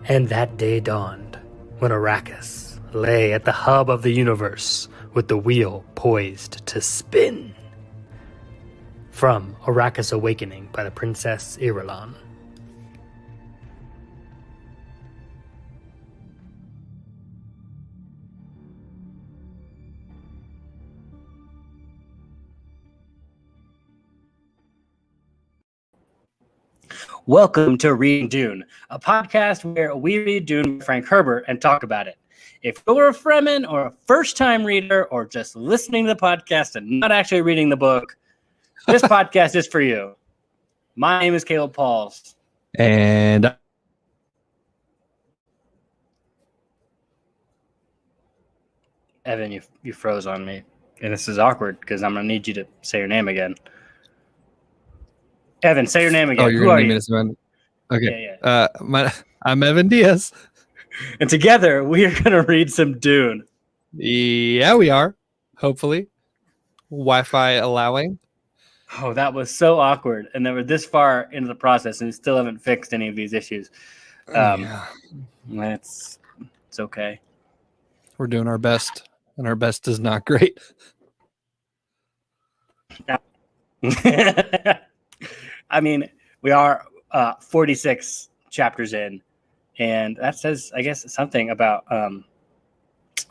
And that day dawned when Arrakis lay at the hub of the universe with the wheel poised to spin. From Arrakis Awakening by the Princess Irulan. Welcome to Reading Dune, a podcast where we read Dune by Frank Herbert and talk about it. If you're a Fremen or a first-time reader or just listening to the podcast and not actually reading the book, this podcast is for you. My name is Caleb Pauls. And Evan, you froze on me. And this is awkward because I'm going to need you to say your name again. Evan, say your name again. Oh, you're Who going are to need you? me to Okay. Yeah. I'm Evan Diaz. And together, we are going to read some Dune. Yeah, we are. Hopefully. Wi-Fi allowing. Oh, that was so awkward. And then we're this far into the process and we still haven't fixed any of these issues. It's okay. We're doing our best, and our best is not great. I mean, we are 46 chapters in, and that says, I guess, something about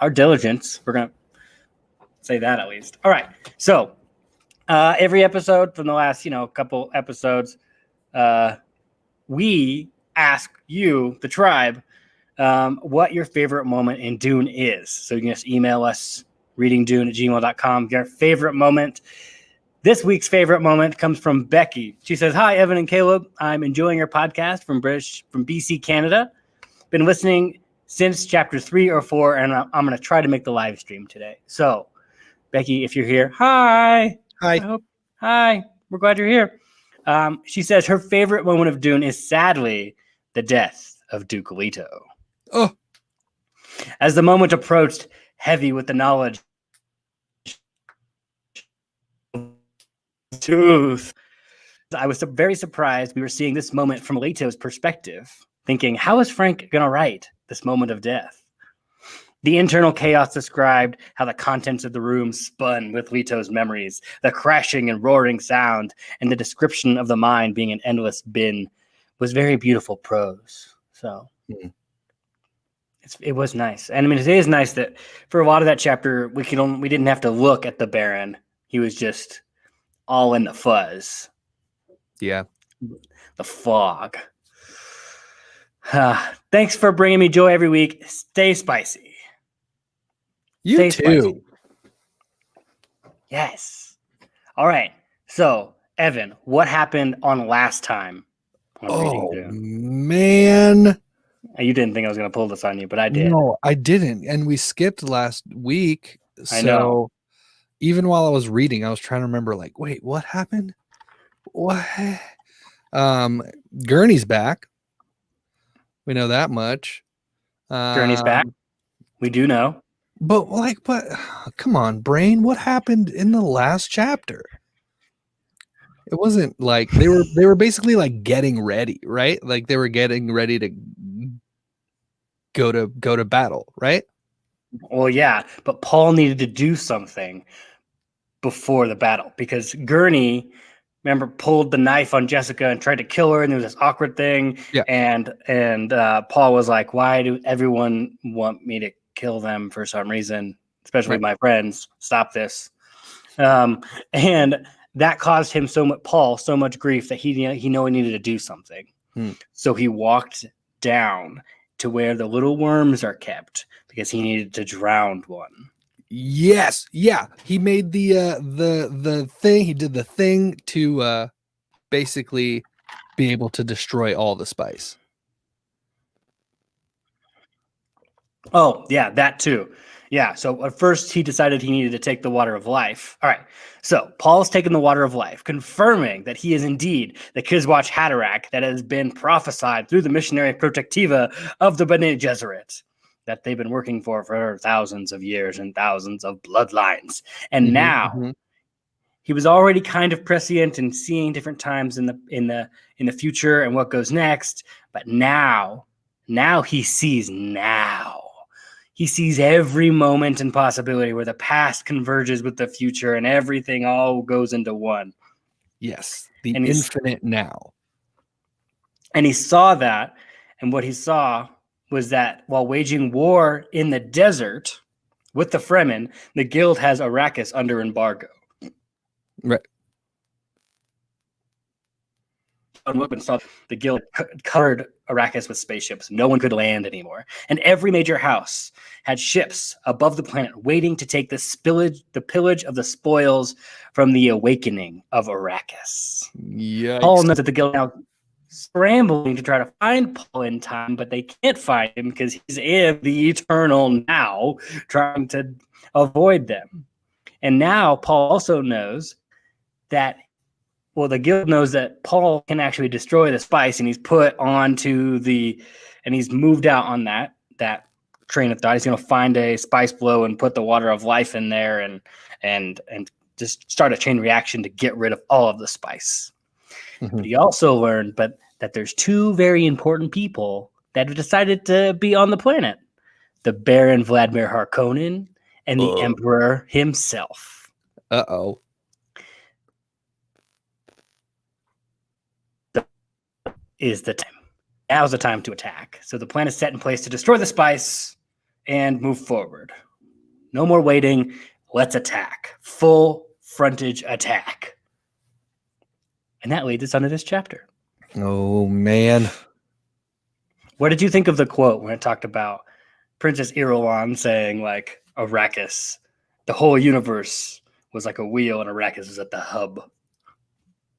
our diligence. We're going to say that at least. All right. So every episode from the last, couple episodes, we ask you, the tribe, what your favorite moment in Dune is. So you can just email us, readingdune@gmail.com, your favorite moment. This week's favorite moment comes from Becky. She says, "Hi, Evan and Caleb. I'm enjoying your podcast from BC, Canada. Been listening since chapter 3 or 4, and I'm going to try to make the live stream today." So, Becky, if you're here, hi. Hi. Hi. We're glad you're here. She says her favorite moment of Dune is sadly the death of Duke Leto. Oh. As the moment approached, heavy with the knowledge truth, I was very surprised we were seeing this moment from Leto's perspective, thinking, how is Frank going to write this moment of death? The internal chaos described, how the contents of the room spun with Leto's memories, the crashing and roaring sound, and the description of the mind being an endless bin was very beautiful prose. So it was nice. And I mean, it is nice that for a lot of that chapter, we didn't have to look at the Baron. He was just all in the fuzz. Yeah. The fog. Thanks for bringing me joy every week. Stay spicy. You Stay too. Spicy. Yes. All right. So, Evan, what happened on last time? Oh, man. You didn't think I was going to pull this on you, but I did. No, I didn't. And we skipped last week. I know. Even while I was reading, I was trying to remember, like, wait, what happened? What? Gurney's back. We know that much. Gurney's back. We do know. But come on, brain. What happened in the last chapter? It wasn't like they were basically like getting ready, right? Like they were getting ready to go to battle, right? Well, yeah, but Paul needed to do something before the battle because Gurney, remember, pulled the knife on Jessica and tried to kill her, and there was this awkward thing. Yeah. And Paul was like, "Why do everyone want me to kill them for some reason, especially my friends? Stop this." And that caused him so much grief that he knew he needed to do something. So he walked down to where the little worms are kept because he needed to drown one. Yes, yeah. He made the thing. He did the thing to basically be able to destroy all the spice. Oh, yeah, that too. Yeah, so at first he decided he needed to take the water of life. All right, so Paul's taken the water of life, confirming that he is indeed the Kiswatch Haderach that has been prophesied through the missionary protectiva of the Bene Gesserit, that they've been working for thousands of years and thousands of bloodlines. And now he was already kind of prescient and seeing different times in the future and what goes next, but now Now he sees now. He sees every moment and possibility where the past converges with the future and everything all goes into one. Yes, the And infinite now. And he saw that, and what he saw was that while waging war in the desert with the Fremen, the guild has Arrakis under embargo. Right. And saw the guild covered Arrakis with spaceships. No one could land anymore. And every major house had ships above the planet waiting to take the pillage of the spoils from the awakening of Arrakis. Yikes. Paul knows that the guild now scrambling to try to find Paul in time, but they can't find him because he's in the eternal now, trying to avoid them. And now Paul also knows that, well, the guild knows that Paul can actually destroy the spice, and he's put onto and he's moved out on that train of thought. He's going to find a spice blow and put the water of life in there and just start a chain reaction to get rid of all of the spice. Mm-hmm. But he also learned that there's two very important people that have decided to be on the planet. The Baron Vladimir Harkonnen and the Emperor himself. Uh-oh. Is the time. Now's the time to attack. So the plan is set in place to destroy the spice and move forward. No more waiting. Let's attack. Full frontage attack. And that leads us onto this chapter. Oh, man. What did you think of the quote when it talked about Princess Irulan saying, like, Arrakis, the whole universe was like a wheel and Arrakis was at the hub?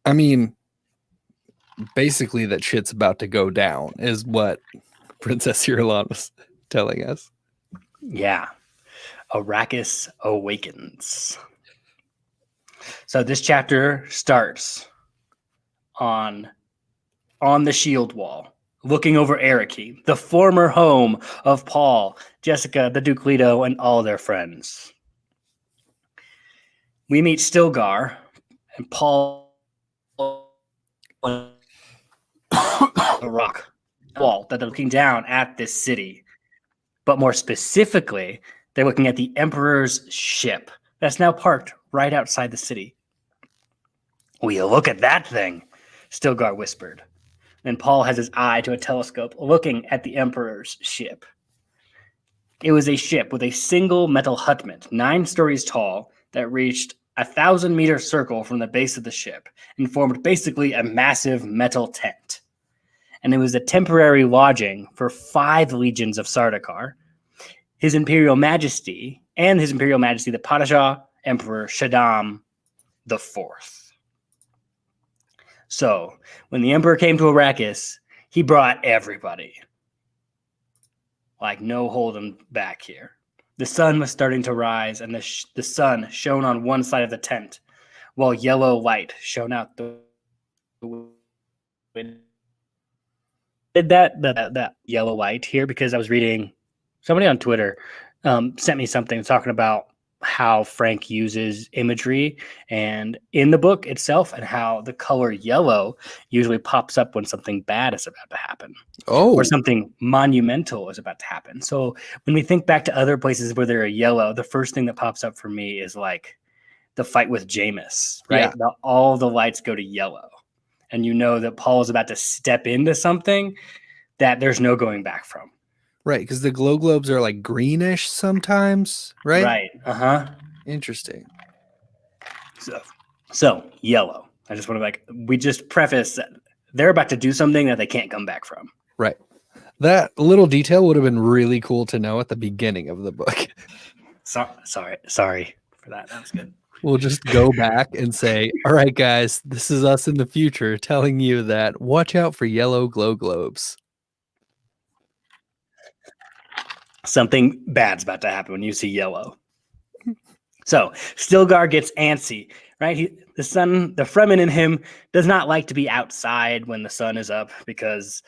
I mean, basically that shit's about to go down is what Princess Irulan was telling us. Yeah. Arrakis awakens. So this chapter starts on the shield wall, looking over Arrakis, the former home of Paul, Jessica, the Duke Leto, and all their friends. We meet Stilgar and Paul on the rock wall that they're looking down at this city. But more specifically, they're looking at the Emperor's ship that's now parked right outside the city. Will you look at that thing? Stilgar whispered. And Paul has his eye to a telescope looking at the Emperor's ship. It was a ship with a single metal hutment, 9 stories tall, that reached a 1,000-meter circle from the base of the ship and formed basically a massive metal tent. And it was a temporary lodging for 5 legions of Sardaukar, His Imperial Majesty, the Padishah Emperor Shaddam IV. So, when the Emperor came to Arrakis, he brought everybody. Like, no holding back here. The sun was starting to rise, and the sun shone on one side of the tent, while yellow light shone out the window. Did that yellow light here because I was reading, somebody on Twitter sent me something talking about how Frank uses imagery and in the book itself, and how the color yellow usually pops up when something bad is about to happen. Or something monumental is about to happen. So when we think back to other places where there are yellow, the first thing that pops up for me is like the fight with Jameis, right? Yeah. All the lights go to yellow. And you know that Paul is about to step into something that there's no going back from. Right, because the glow globes are like greenish sometimes, right? Right. Uh-huh. Interesting. So yellow. I just want to we just preface that they're about to do something that they can't come back from. Right. That little detail would have been really cool to know at the beginning of the book. Sorry for that. That was good. We'll just go back and say, all right, guys, this is us in the future telling you that watch out for yellow glow globes. Something bad's about to happen when you see yellow. So Stilgar gets antsy, right? The Fremen in him does not like to be outside when the sun is up because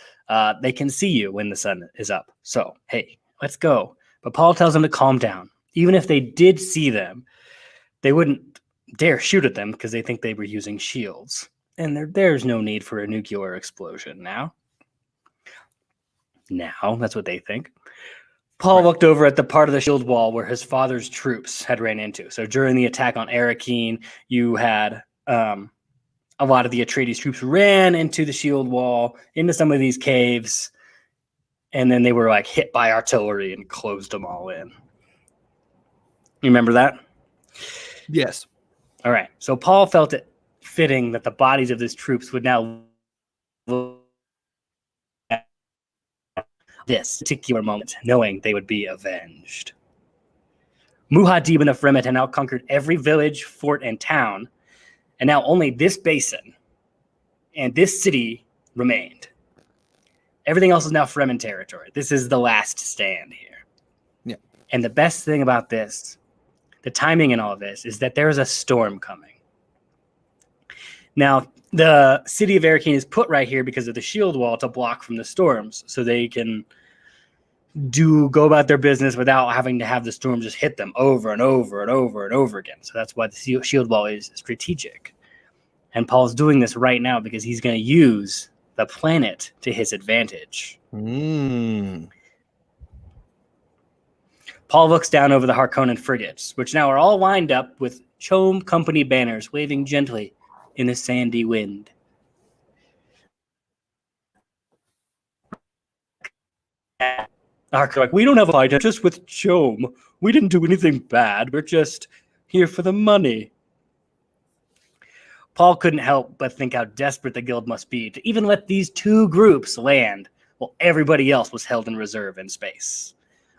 they can see you when the sun is up. So, hey, let's go. But Paul tells them to calm down. Even if they did see them, they wouldn't dare shoot at them because they think they were using shields. And there's no need for a nuclear explosion now. now. That's what they think. Paul looked over at the part of the shield wall where his father's troops had ran into. So during the attack on Arrakis, you had a lot of the Atreides troops ran into the shield wall, into some of these caves, and then they were like hit by artillery and closed them all in. You remember that? Yes. All right. So Paul felt it fitting that the bodies of his troops would now look at this particular moment, knowing they would be avenged. Muad'Dib and the Fremen had now conquered every village, fort, and town, and now only this basin and this city remained. Everything else is now Fremen territory. This is the last stand here. Yeah. And the best thing about this, the timing in all of this, is that there is a storm coming. Now, the city of Arrakis is put right here because of the shield wall to block from the storms, so they can go about their business without having to have the storm just hit them over and over and over and over again. So that's why the shield wall is strategic. And Paul's doing this right now because he's going to use the planet to his advantage. Paul looks down over the Harkonnen frigates, which now are all lined up with Chom Company banners waving gently in the sandy wind. They're like, we don't have a fight just with Chom. We didn't do anything bad. We're just here for the money. Paul couldn't help but think how desperate the guild must be to even let these two groups land while everybody else was held in reserve in space.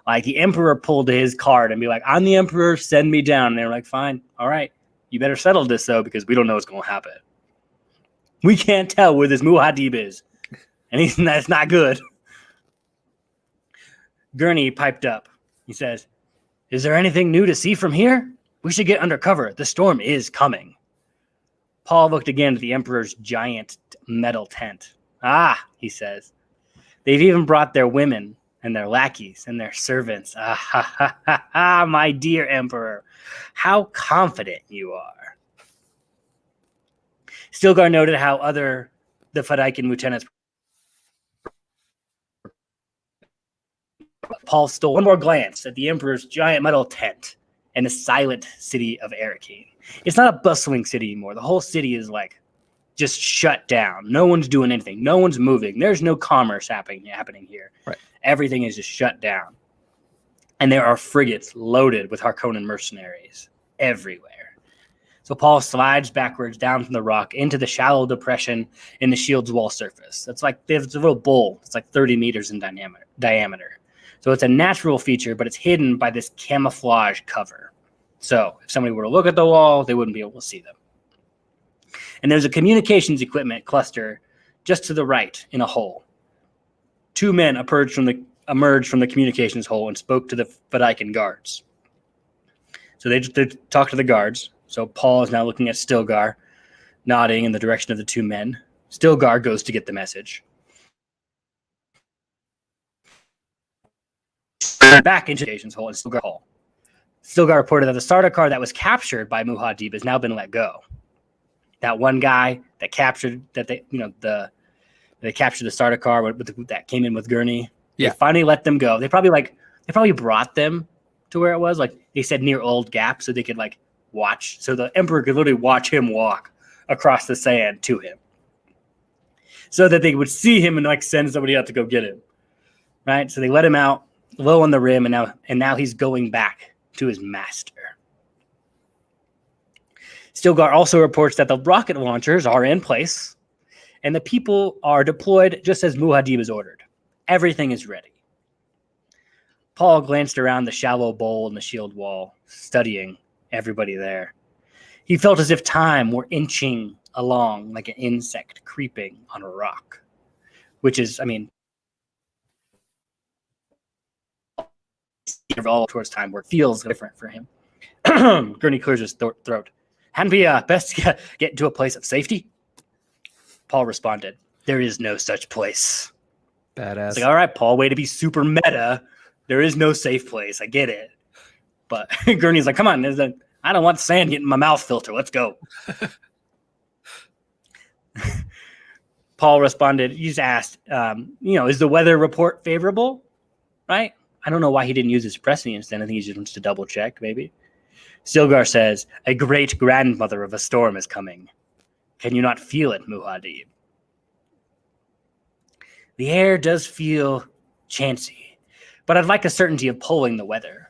Like the Emperor pulled his card and be like, I'm the Emperor, send me down. And they were like, fine, all right. You better settle this, though, because we don't know what's going to happen. We can't tell where this Muad'Dib is. And that's not good. Gurney piped up. He says, is there anything new to see from here? We should get under cover. The storm is coming. Paul looked again at the Emperor's giant metal tent. Ah, he says, they've even brought their women and their lackeys and their servants. Ah, ha, ha, ha, ha, my dear Emperor, how confident you are. Stilgar noted how the Fedaykin lieutenants. Paul stole one more glance at the Emperor's giant metal tent and the silent city of Arrakis. It's not a bustling city anymore. The whole city is like just shut down. No one's doing anything. No one's moving. There's no commerce happening here. Right. Everything is just shut down. And there are frigates loaded with Harkonnen mercenaries everywhere. So Paul slides backwards down from the rock into the shallow depression in the shield's wall surface. It's like there's a little bowl. It's like 30 meters in diameter. So it's a natural feature, but it's hidden by this camouflage cover. So if somebody were to look at the wall, they wouldn't be able to see them. And there's a communications equipment cluster just to the right in a hole. Two men emerged from the communications hole and spoke to the Fedaykin guards. So they talked to the guards. So Paul is now looking at Stilgar, nodding in the direction of the two men. Stilgar goes to get the message. Back into the communications hole in Stilgar hole. Stilgar reported that the starter car that was captured by Muad'Dib has now been let go. That one guy that captured they captured the starter car that came in with Gurney. Yeah. They finally let them go. They probably brought them to where it was. Like they said near Old Gap, so they could like watch. So the Emperor could literally watch him walk across the sand to him, so that they would see him and like send somebody out to go get him. Right. So they let him out low on the rim, and now he's going back to his master. Stilgar also reports that the rocket launchers are in place, and the people are deployed just as Muad'Dib is ordered. Everything is ready. Paul glanced around the shallow bowl in the shield wall, studying everybody there. He felt as if time were inching along like an insect creeping on a rock, which is, all towards time where it feels different for him. Gurney clears his throat. Hadn't we best get into a place of safety? Paul responded, there is no such place. Badass. It's like, all right, Paul, way to be super meta. There is no safe place. I get it. But Gurney's like, come on, I don't want sand getting my mouth filter. Let's go. Paul responded, you just asked, is the weather report favorable? Right? I don't know why he didn't use his prescience then. I think he just wants to double check, maybe. Stilgar says, a great grandmother of a storm is coming. Can you not feel it, Muad'Dib? The air does feel chancy, but I'd like a certainty of pulling the weather.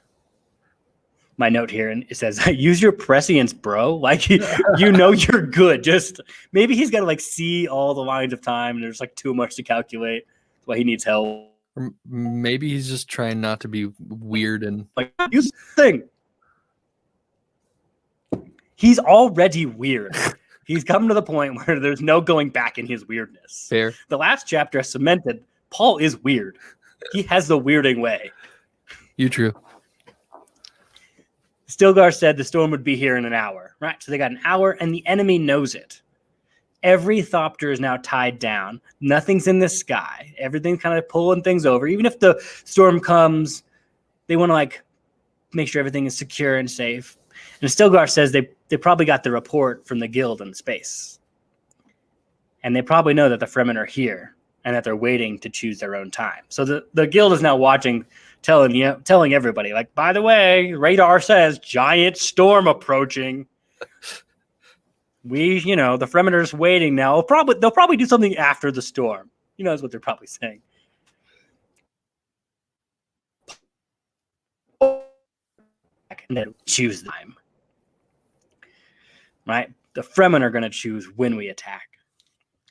My note here, and it says, use your prescience, bro. Like, you're good. Just maybe he's got to like see all the lines of time and there's like too much to calculate. That's why he needs help. Or maybe he's just trying not to be weird and like, use the thing. He's already weird. He's come to the point where there's no going back in his weirdness. Fair. The last chapter cemented Paul is weird. He has the weirding way. You true. Stilgar said the storm would be here in an hour, right? So they got an hour, and the enemy knows it. Every Thopter is now tied down. Nothing's in the sky. Everything's kind of pulling things over. Even if the storm comes, they want to like make sure everything is secure and safe. And Stilgar says they probably got the report from the guild in space. And they probably know that the Fremen are here and that they're waiting to choose their own time. So the guild is now watching, telling everybody, like, by the way, radar says giant storm approaching. The Fremen are just waiting now. They'll probably do something after the storm. That's what they're probably saying. And then choose time. Right? The Fremen are going to choose when we attack.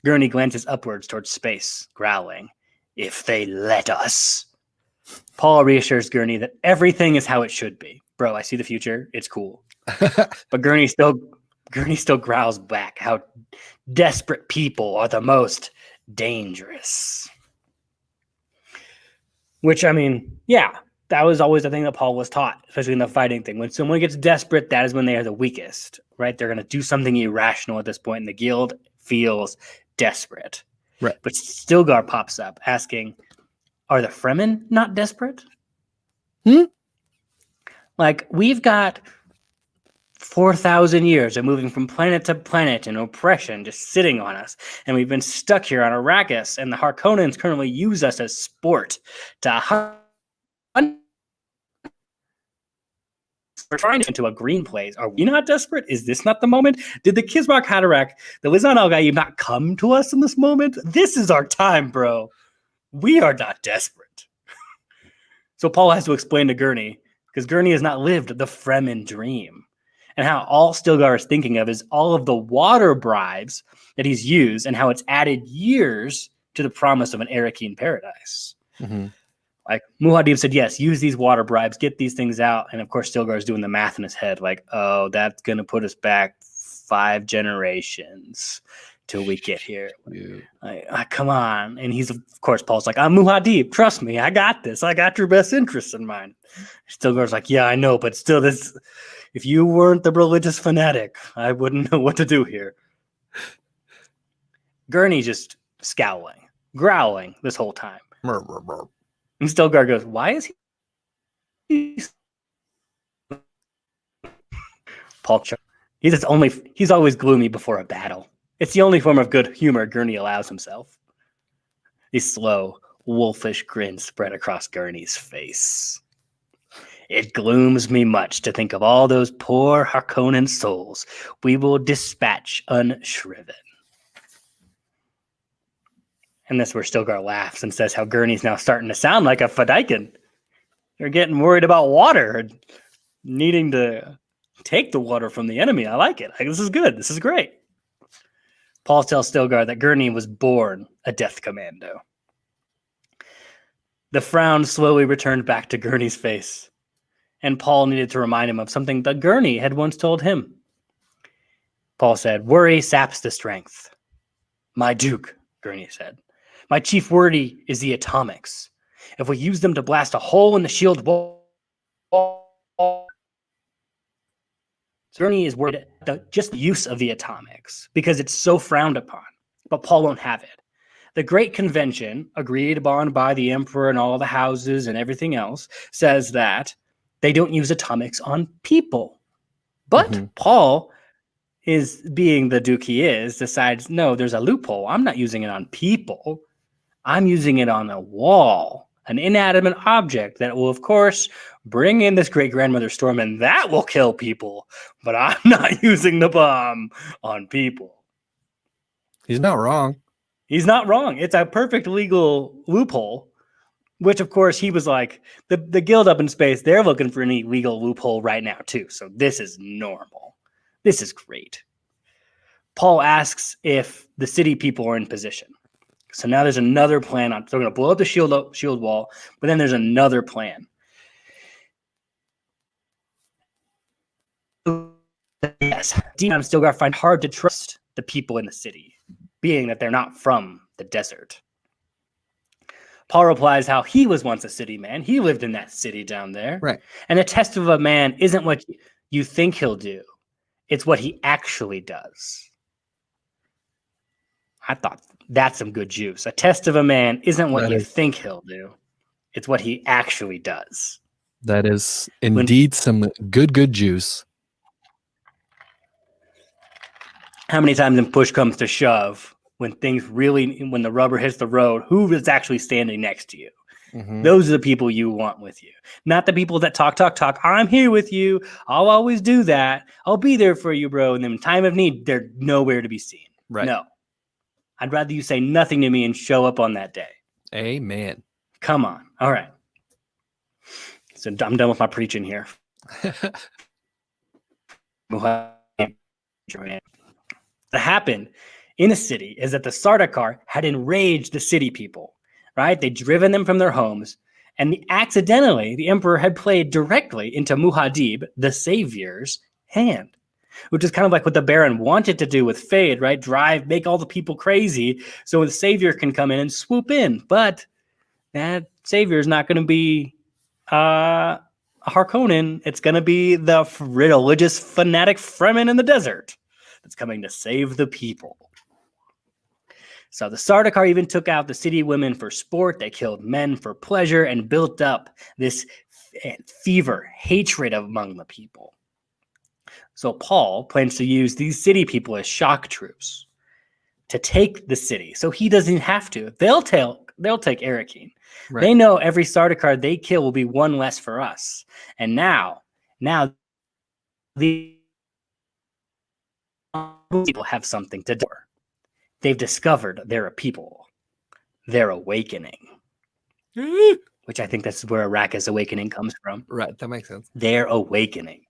Gurney glances upwards towards space, growling, if they let us. Paul reassures Gurney that everything is how it should be. Bro, I see the future. It's cool. But Gurney still growls back how desperate people are the most dangerous. Which, I mean, yeah, that was always the thing that Paul was taught, especially in the fighting thing. When someone gets desperate, that is when they are the weakest, right? They're going to do something irrational at this point, and the guild feels desperate. Right. But Stilgar pops up asking, are the Fremen not desperate? Like, we've got 4,000 years of moving from planet to planet in oppression just sitting on us. And we've been stuck here on Arrakis, and the Harkonnens currently use us as sport to hunt. We're trying into a green place. Are we not desperate? Is this not the moment? Did the Kizrak Haderach, the Lisan al-Gaib, not come to us in this moment? This is our time, bro. We are not desperate. So Paul has to explain to Gurney, because Gurney has not lived the Fremen dream. And how all Stilgar is thinking of is all of the water bribes that he's used and how it's added years to the promise of an Arrakeen paradise. Mm-hmm. Like Muad'Dib said, yes, use these water bribes, get these things out. And of course, Stilgar is doing the math in his head, like, oh, that's going to put us back 5 generations till we get here. Like, come on. And he's, of course, Paul's like, I'm Muad'Dib. Trust me, I got this. I got your best interests in mind. Stilgar's like, yeah, I know, but still, this. If you weren't the religious fanatic, I wouldn't know what to do here. Gurney just scowling, growling this whole time. And Stilgar goes, why is he? Paul, he's always gloomy before a battle. It's the only form of good humor Gurney allows himself. A slow, wolfish grin spread across Gurney's face. It glooms me much to think of all those poor Harkonnen souls we will dispatch unshriven. And that's where Stilgar laughs and says how Gurney's now starting to sound like a Fedaykin. They're getting worried about water and needing to take the water from the enemy. I like it. Like, this is good. This is great. Paul tells Stilgar that Gurney was born a death commando. The frown slowly returned back to Gurney's face, and Paul needed to remind him of something that Gurney had once told him. Paul said, worry saps the strength. My Duke, Gurney said. My chief worry is the atomics. If we use them to blast a hole in the shield wall, Gurney is worried about just the use of the atomics because it's so frowned upon. But Paul won't have it. The Great Convention, agreed upon by the Emperor and all the houses and everything else, says that they don't use atomics on people. But Paul is, being the Duke he is, decides, no, there's a loophole. I'm not using it on people. I'm using it on a wall, an inanimate object that will, of course, bring in this great grandmother storm, and that will kill people. But I'm not using the bomb on people. He's not wrong. He's not wrong. It's a perfect legal loophole, which, of course, he was like, the guild up in space, they're looking for any legal loophole right now, too. So this is normal. This is great. Paul asks if the city people are in position. So now there's another plan. So they're going to blow up the shield wall, but then there's another plan. Yes, I'm still going to find hard to trust the people in the city, being that they're not from the desert. Paul replies how he was once a city man. He lived in that city down there. Right. And a test of a man isn't what you think he'll do. It's what he actually does. I thought that's some good juice. A test of a man isn't what you think he'll do. It's what he actually does. That is indeed some good juice. How many times in push comes to shove, when the rubber hits the road, who is actually standing next to you? Mm-hmm. Those are the people you want with you. Not the people that talk. I'm here with you. I'll always do that. I'll be there for you, bro. And then in time of need, they're nowhere to be seen. Right. No. I'd rather you say nothing to me and show up on that day. Amen. Come on. All right. So I'm done with my preaching here. What happened in the city is that the Sardaukar had enraged the city people, right? They'd driven them from their homes, and accidentally, the emperor had played directly into Muad'Dib, the savior's hand, which is kind of like what the Baron wanted to do with Fade, right? Make all the people crazy so the savior can come in and swoop in. But that savior is not going to be a Harkonnen. It's going to be the religious fanatic Fremen in the desert that's coming to save the people. So the Sardaukar even took out the city women for sport. They killed men for pleasure and built up this hatred among the people. So Paul plans to use these city people as shock troops to take the city. So he doesn't have to. They'll take Arrakis. Right. They know every Sardaukar they kill will be one less for us. And now the people have something to do. They've discovered they're a people. They're awakening. Which I think that's where Arrakis awakening comes from. Right, that makes sense. They're awakening.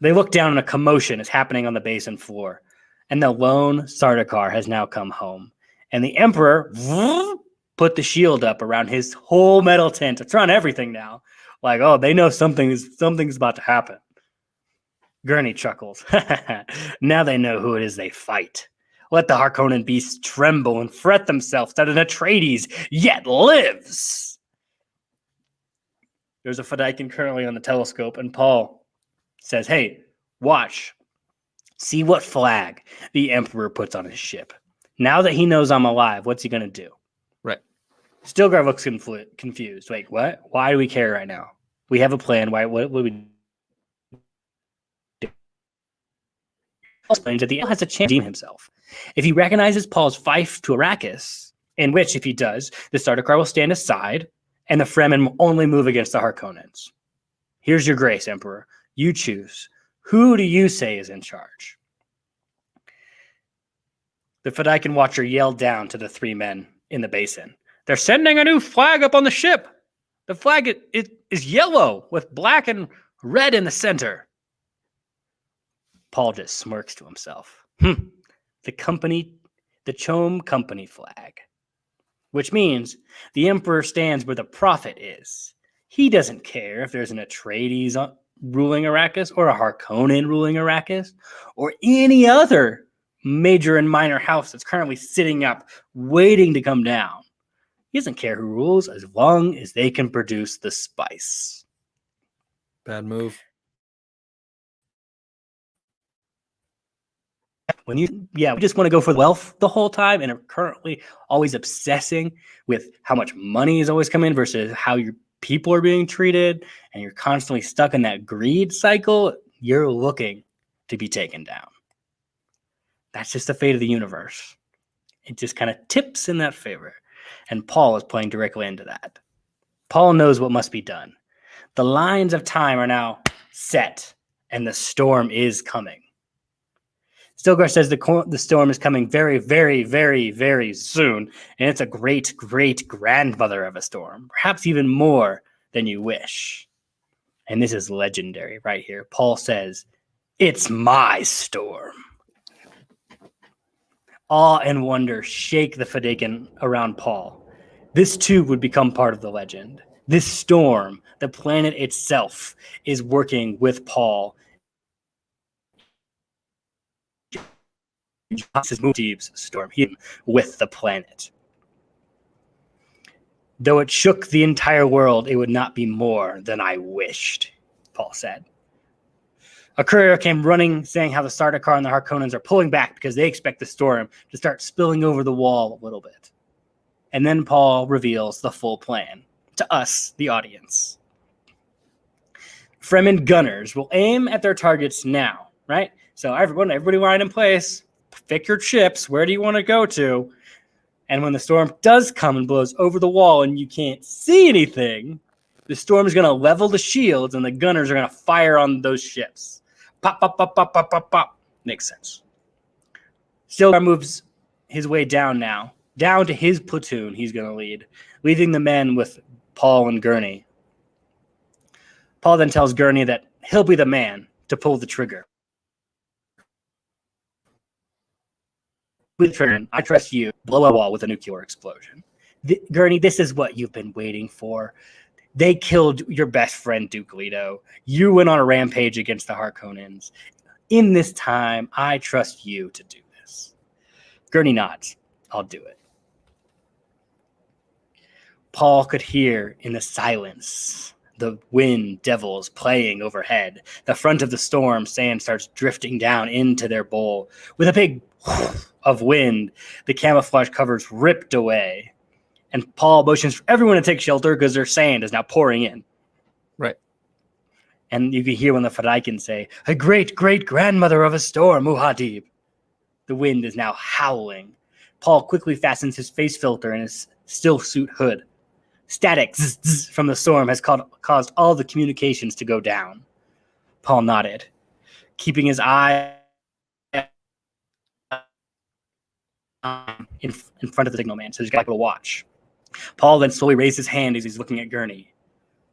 They look down and a commotion is happening on the basin floor. And the lone Sardaukar has now come home. And the Emperor put the shield up around his whole metal tent. It's on everything now. Like, oh, they know something's about to happen. Gurney chuckles. Now they know who it is they fight. Let the Harkonnen beasts tremble and fret themselves that an Atreides yet lives. There's a Fedaykin currently on the telescope, and Paul says, hey, watch. See what flag the Emperor puts on his ship. Now that he knows I'm alive, what's he going to do? Right. Stilgar looks confused. Wait, what? Why do we care right now? We have a plan. What would we do? Explains that the has a chance to redeem himself. If he recognizes Paul's fief to Arrakis, in which, if he does, the Sardaukar will stand aside, and the Fremen will only move against the Harkonnens. Here's your grace, Emperor. You choose. Who do you say is in charge? The Fedaykin watcher yelled down to the three men in the basin. They're sending a new flag up on the ship. The flag is yellow with black and red in the center. Paul just smirks to himself. The Chom Company flag. Which means the Emperor stands where the prophet is. He doesn't care if there's an Atreides ruling Arrakis or a Harkonnen ruling Arrakis or any other major and minor house that's currently sitting up waiting to come down. He doesn't care who rules as long as they can produce the spice. Bad move. We just want to go for wealth the whole time and are currently always obsessing with how much money is always coming versus how your people are being treated, and you're constantly stuck in that greed cycle. You're looking to be taken down. That's just the fate of the universe. It just kind of tips in that favor. And Paul is playing directly into that. Paul knows what must be done. The lines of time are now set, and the storm is coming. Stilgar says the storm is coming very, very, very, very soon, and it's a great, great grandmother of a storm, perhaps even more than you wish. And this is legendary right here. Paul says, "It's my storm." Awe and wonder shake the Fadakin around Paul. This too would become part of the legend. This storm, the planet itself, is working with Paul. Muad'Dib's storm, him with the planet. Though it shook the entire world, it would not be more than I wished, Paul said. A courier came running, saying how the Sardaukar and the Harkonnens are pulling back because they expect the storm to start spilling over the wall a little bit. And then Paul reveals the full plan to us, the audience. Fremen gunners will aim at their targets now, right? So everybody line in place, pick your ships, where do you want to go to? And when the storm does come and blows over the wall and you can't see anything, the storm is going to level the shields and the gunners are going to fire on those ships. Pop, pop, pop, pop, pop, pop, pop. Makes sense. Stilgar moves his way down now, down to his platoon he's going to lead, leading the men with Paul and Gurney. Paul then tells Gurney that he'll be the man to pull the trigger. I trust you. Blow a wall with a nuclear explosion. Gurney, this is what you've been waiting for. They killed your best friend, Duke Leto. You went on a rampage against the Harkonnens. In this time, I trust you to do this. Gurney nods. I'll do it. Paul could hear in the silence the wind devils playing overhead. The front of the storm, sand starts drifting down into their bowl. With a big of wind, the camouflage covers ripped away. And Paul motions for everyone to take shelter because their sand is now pouring in. Right. And you can hear when the Fadakin say, "A great, great grandmother of a storm, Muad'Dib." The wind is now howling. Paul quickly fastens his face filter and his still suit hood. Static zzz, zzz from the storm has caused all the communications to go down. Paul nodded, keeping his eye in front of the signal man, so he's got to watch. Paul then slowly raised his hand as he's looking at Gurney.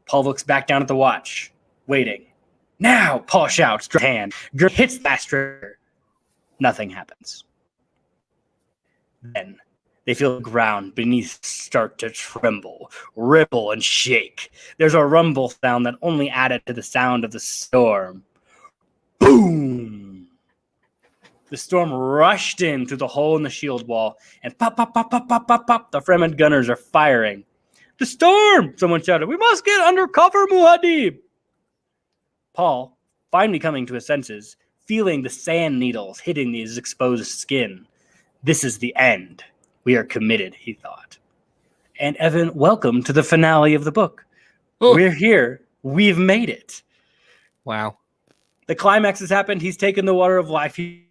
Paul looks back down at the watch, waiting. Now, Paul shouts, his hand. Gurney hits the last trigger. Nothing happens. Then they feel the ground beneath start to tremble, ripple, and shake. There's a rumble sound that only added to the sound of the storm. Boom! The storm rushed in through the hole in the shield wall, and pop, pop, pop, pop, pop, pop, pop, the Fremen gunners are firing. The storm! Someone shouted. We must get under cover, Muad'Dib! Paul, finally coming to his senses, feeling the sand needles hitting his exposed skin. This is the end. We are committed, he thought. And Evan, welcome to the finale of the book. Oh. We're here. We've made it. Wow. The climax has happened. He's taken the water of life. He's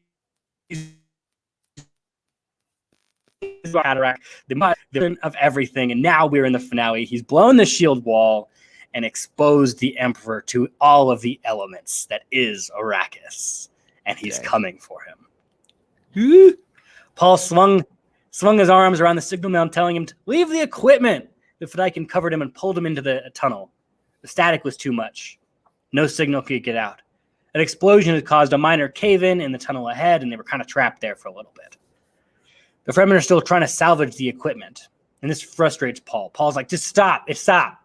Arrakis, the mud of everything, and now we're in the finale. He's blown the shield wall and exposed the Emperor to all of the elements that is Arrakis, and he's coming for him. Paul swung his arms around the signal man, telling him to leave the equipment. The Fadakin covered him and pulled him into the tunnel. The static was too much. No signal could get out. An explosion had caused a minor cave-in in the tunnel ahead, and they were kind of trapped there for a little bit. The Fremen are still trying to salvage the equipment, and this frustrates Paul. Paul's like, just stop. Stop.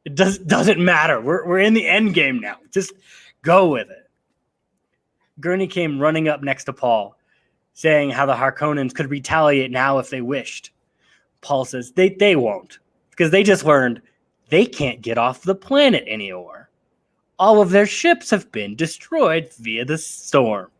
It doesn't matter. We're in the end game now. Just go with it. Gurney came running up next to Paul, saying how the Harkonnens could retaliate now if they wished. Paul says they won't, because they just learned they can't get off the planet anymore. All of their ships have been destroyed via the storm.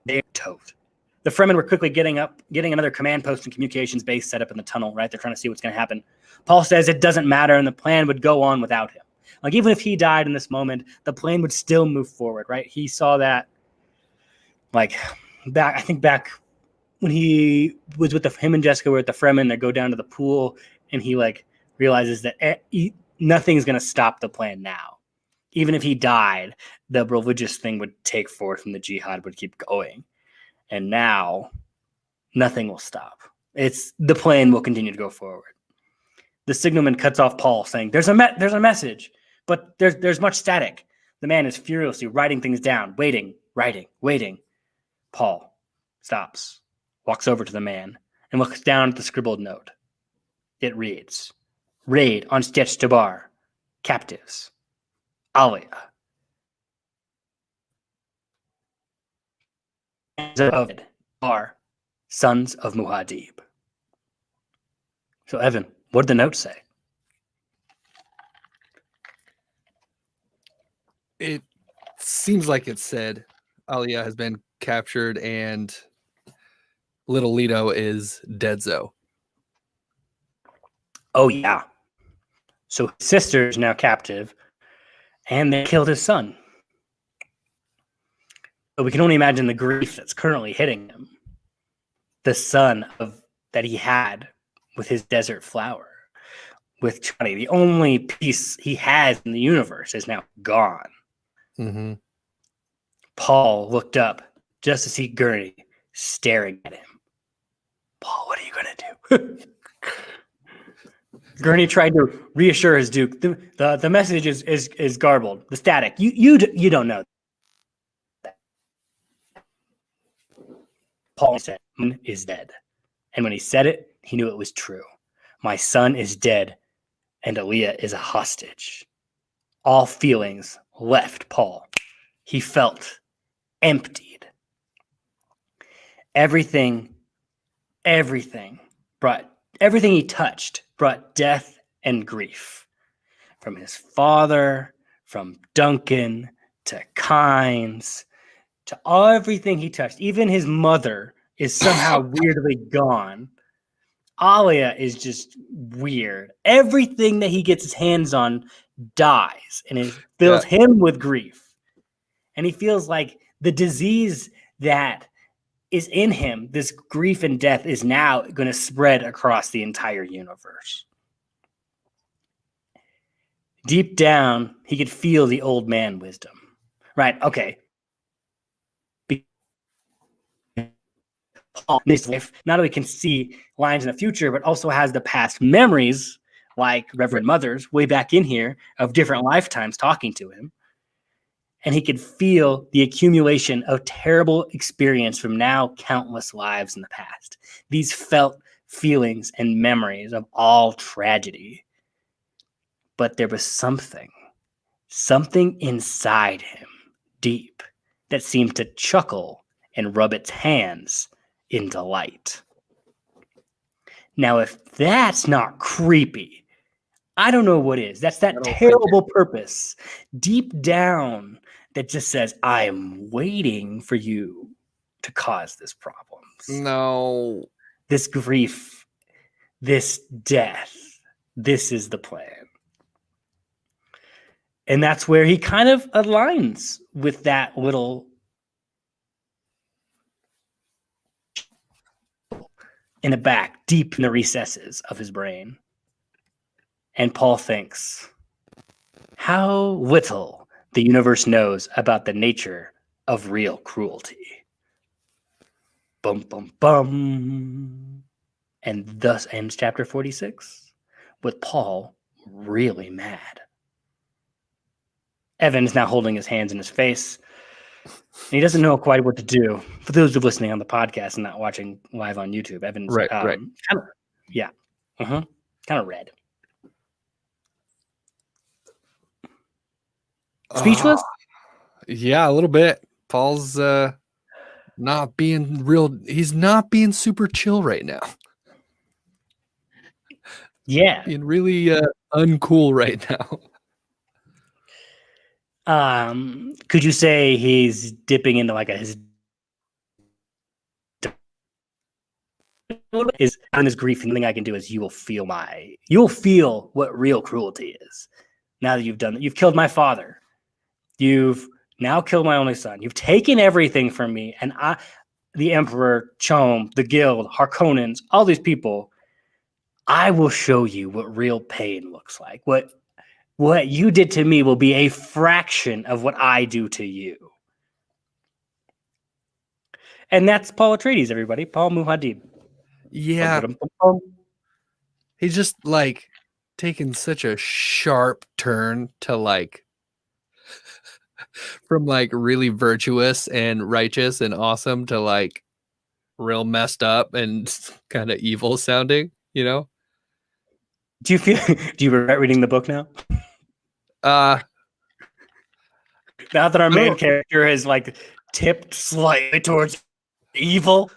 They're toast. The Fremen were quickly getting another command post and communications base set up in the tunnel, right? They're trying to see what's going to happen. Paul says it doesn't matter, and the plan would go on without him. Like, even if he died in this moment, the plan would still move forward, right? He saw that, like, back when he was with him and Jessica were at the Fremen, they go down to the pool, and he, like, realizes that nothing's going to stop the plan now. Even if he died, the religious thing would take forth and the jihad would keep going. And now, nothing will stop. The plan will continue to go forward. The signalman cuts off Paul, saying, there's a message, but there's much static. The man is furiously writing things down, waiting. Paul stops, walks over to the man, and looks down at the scribbled note. It reads, raid on Stretch Tabar, captives, Alia. Are sons of Muad'Dib. So, Evan, what did the note say? It seems like it said Alia has been captured and little Leto is deadzo. Oh, yeah. So his sister is now captive, and they killed his son. So we can only imagine the grief that's currently hitting him. The son that he had with his desert flower, with Chani. The only piece he has in the universe is now gone. Mm-hmm. Paul looked up just to see Gurney staring at him. Paul, what are you going to do? Gurney tried to reassure his Duke. The message is garbled. The static. You don't know that. Paul said, is dead. And when he said it, he knew it was true. My son is dead, and Alia is a hostage. All feelings left Paul. He felt emptied. Everything he touched brought death and grief. From his father, from Duncan, to Kynes, to everything he touched. Even his mother is somehow weirdly gone. Alia is just weird. Everything that he gets his hands on dies, and it fills him with grief. And he feels like the disease that is in him, this grief and death, is now going to spread across the entire universe. Deep down, he could feel the old man wisdom. Right, okay. This life not only can see lines in the future, but also has the past memories, like Reverend Mother's way back in here, of different lifetimes talking to him. And he could feel the accumulation of terrible experience from now countless lives in the past. These felt feelings and memories of all tragedy. But there was something inside him, deep, that seemed to chuckle and rub its hands in delight. Now, if that's not creepy, I don't know what is. That's that terrible purpose deep down that just says, I am waiting for you to cause this problem. No. This grief, this death, this is the plan. And that's where he kind of aligns with that little in the back, deep in the recesses of his brain. And Paul thinks, how little the universe knows about the nature of real cruelty. Bum, bum, bum. And thus ends chapter 46, with Paul really mad. Evan is now holding his hands in his face, and he doesn't know quite what to do. For those who are listening on the podcast and not watching live on YouTube, Evan's right. Kind of red. Speechless? Yeah, a little bit. Paul's not being real. He's not being super chill right now. Yeah. Being really uncool right now. Could you say he's dipping into like his on his grief, and the thing I can do is you will feel what real cruelty is. now that you've done that. You've killed my father. You've now killed my only son. You've taken everything from me. And the Emperor, Chom, the Guild, Harkonnens, all these people, I will show you what real pain looks like. What you did to me will be a fraction of what I do to you. And that's Paul Atreides, everybody. Paul Muad'Dib. Yeah. He's just like taken such a sharp turn to like from like really virtuous and righteous and awesome to like real messed up and kind of evil sounding, you know? Do you regret reading the book now? Now that our main character has like tipped slightly towards evil.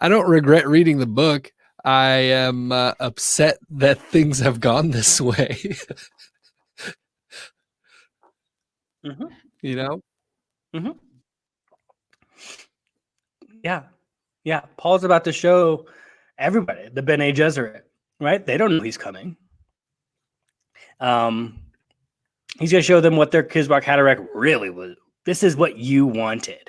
I don't regret reading the book. I am upset that things have gone this way. Mm-hmm. You know? Mm-hmm. Yeah. Paul's about to show everybody the Bene Gesserit, right? They don't know he's coming. He's going to show them what their Kizbar Cataract really was. This is what you wanted.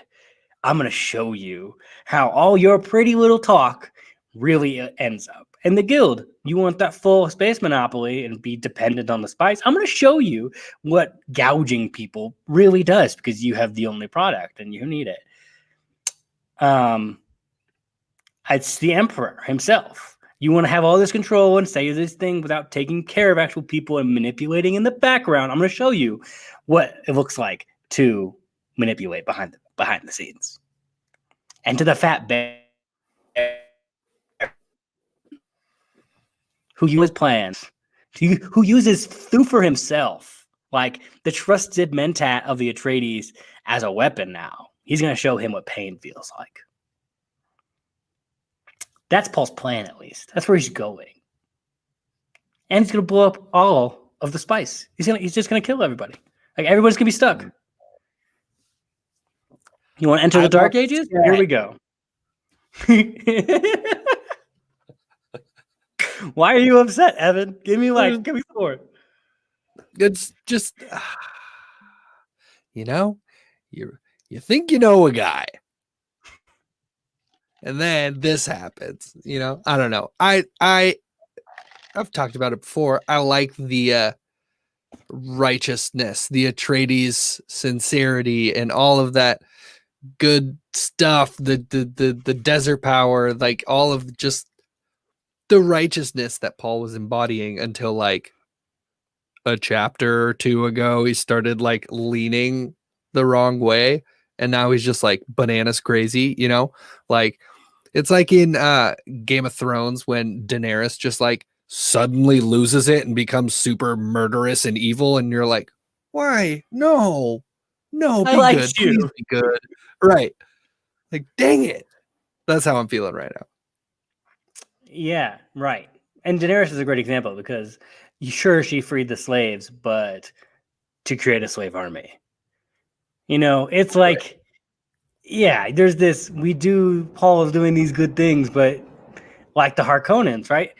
I'm going to show you how all your pretty little talk really ends up. And the Guild, you want that full space monopoly and be dependent on the spice. I'm going to show you what gouging people really does because you have the only product and you need it. It's the Emperor himself. You want to have all this control and say this thing without taking care of actual people and manipulating in the background. I'm going to show you what it looks like to manipulate behind the scenes. And to the fat bear who uses plans, who uses Thufir himself, like the trusted mentat of the Atreides, as a weapon now. He's going to show him what pain feels like. That's Paul's plan, at least. That's where he's going. And he's going to blow up all of the spice. He's just going to kill everybody. Like, everybody's going to be stuck. You want to enter the Dark Ages? Here we go. Why are you upset, Evan? Give me more. It's just, you know, you think you know a guy. And then this happens, you know. I don't know. I've talked about it before. I like the righteousness, the Atreides sincerity, and all of that good stuff. The desert power, like all of just the righteousness that Paul was embodying until like a chapter or two ago. He started like leaning the wrong way. And now he's just like bananas crazy, you know, like it's like in Game of Thrones when Daenerys just like suddenly loses it and becomes super murderous and evil. And you're like, why? No, be good. Please be good. Right. Like, dang it. That's how I'm feeling right now. Yeah, right. And Daenerys is a great example because sure, she freed the slaves, but to create a slave army. You know, it's like, right. Yeah, there's this, Paul is doing these good things, but like the Harkonnens, right?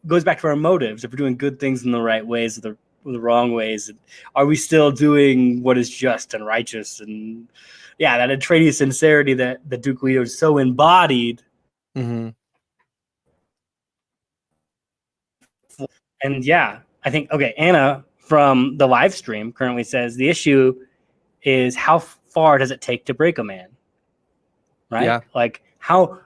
Goes back to our motives. If we're doing good things in the right ways or the wrong ways, are we still doing what is just and righteous? And yeah, that Atreides sincerity that the Duke Leto is so embodied. Mm-hmm. And yeah, I think, okay, Anna from the live stream currently says the issue is how far does it take to break a man? Right? Yeah. Like Paul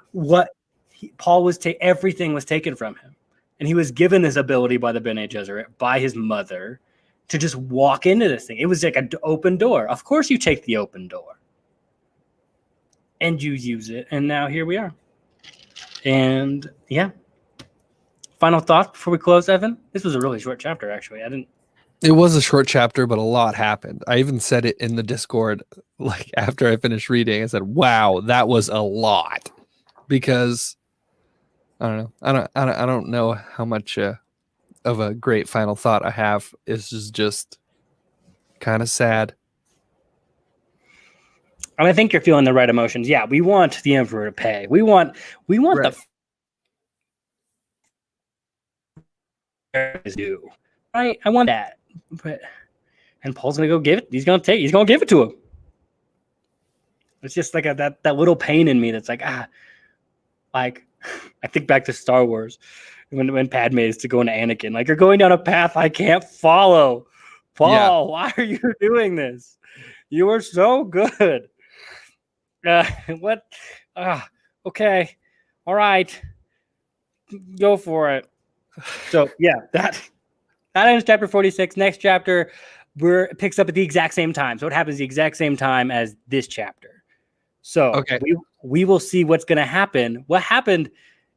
everything was taken from him. And he was given this ability by the Bene Gesserit, by his mother, to just walk into this thing. It was like an open door. Of course you take the open door. And you use it. And now here we are. And yeah. Final thoughts before we close, Evan? This was a really short chapter, actually. It was a short chapter, but a lot happened. I even said it in the Discord, like after I finished reading. I said, "Wow, that was a lot," because I don't know. I don't know how much of a great final thought I have. It's just kind of sad. And I think you're feeling the right emotions. Yeah, we want the Emperor to pay. We want right. The do. right, I want that. And Paul's gonna go give it. He's gonna give it to him. It's just like that little pain in me that's like like I think back to Star Wars when Padme is to go into Anakin. Like, you're going down a path I can't follow. Paul, why are you doing this? You were so good. What? Okay. All right. Go for it. So yeah, that ends chapter 46. Next chapter it picks up at the exact same time. So it happens the exact same time as this chapter. So we will see what's going to happen. What happened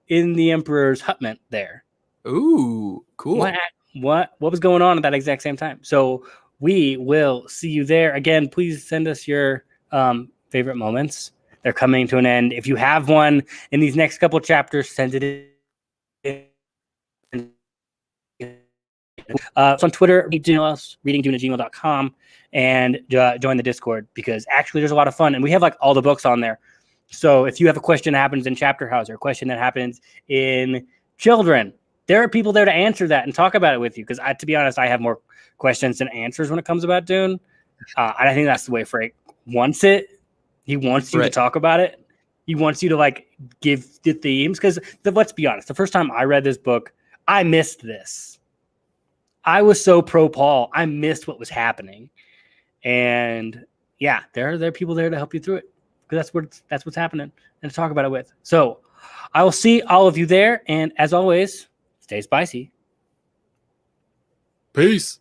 in the Emperor's hutment there? Ooh, cool. What was going on at that exact same time? So we will see you there. Again, please send us your favorite moments. They're coming to an end. If you have one in these next couple chapters, send it in. So on Twitter, email us, readingdune@gmail.com, and join the Discord, because actually there's a lot of fun, and we have like all the books on there. So if you have a question that happens in Chapter House or a question that happens in Children, there are people there to answer that and talk about it with you. Because to be honest, I have more questions than answers when it comes about Dune. I think that's the way Frank wants it. He wants you to talk about it. He wants you to like give the themes. Because let's be honest, the first time I read this book, I missed this. I was so pro Paul. I missed what was happening. And yeah, there are people there to help you through it, because that's what's happening and to talk about it with. So I will see all of you there. And as always, stay spicy. Peace.